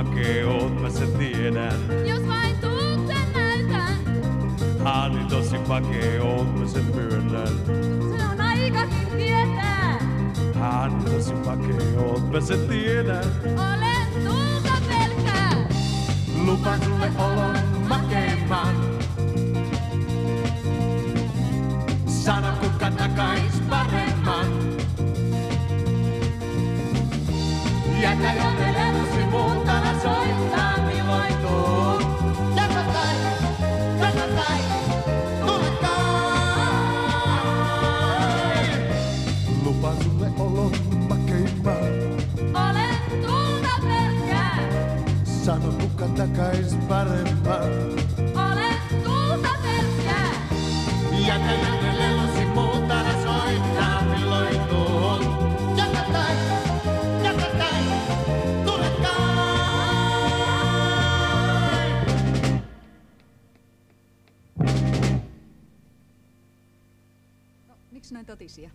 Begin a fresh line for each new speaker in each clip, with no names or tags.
makee oot, mä sen tiedän.
Jos vain tuuksen näytän.
Niin tosi makee oot, mä sen myönnän.
Se on aikakin tietää.
Niin tosi makee oot, mä sen tiedän.
Olen tulta pelkää.
Lupaan sulle olon makeimman. Sano kuka takais paremman. Jätä jotelennusi muut, älä soittaa milloin tuu. Joko tai, tule kai. Lupaan sulle olon makeimman.
Olen tulta pelkää.
Sano kuka takais paremman.
Olen tulta pelkää.
Jätä jotelennusi muut, älä soittaa milloin tuu. Joko tai, tule kai.
No, miksi näin totisia?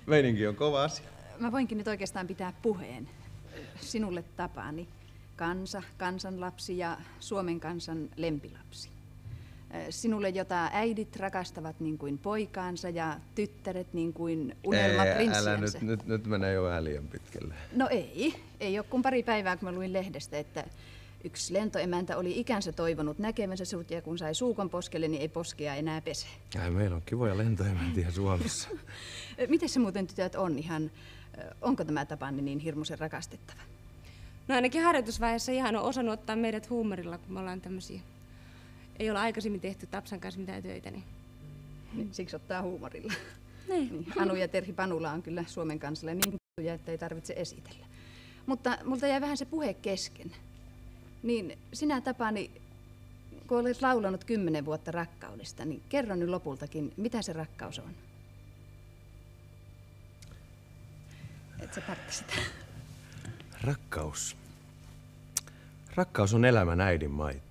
Meininki on kova asia.
Mä voinkin nyt oikeastaan pitää puheen. Sinulle Tapani, kansa, kansanlapsi ja Suomen kansan lempilapsi. Sinulle, jota äidit rakastavat niin kuin poikaansa ja tyttäret niin kuin unelmaprinssiänsä.
Älä nyt menee jo vähän liian pitkälle.
No ei ole kuin pari päivää, kun mä luin lehdestä, että yksi lentoemäntä oli ikänsä toivonut näkemänsä sut ja kun sai suukon poskelle, niin ei poskea enää pese.
Meillä on kivoja lentoemäntiä Suomessa.
Miten se muuten tytöt on ihan, onko tämä Tapani niin hirmuisen rakastettava?
No ainakin harjoitusvaiheessa ihan on osannut ottaa meidät huumorilla, kun me ollaan tämmöisiä. Ei olla aikaisemmin tehty Tapsan kanssa mitään töitä, niin...
Siksi ottaa huumorilla.
Niin.
Anu ja Terhi Panula on kyllä Suomen kansalle niin tuttuja, että ei tarvitse esitellä. Mutta multa jäi vähän se puhe kesken. Niin sinä Tapani, kun olet laulanut 10 vuotta rakkaudesta, niin kerro nyt lopultakin, mitä se rakkaus on? Et sä tarvitse sitä.
Rakkaus. Rakkaus on elämän äidin maito.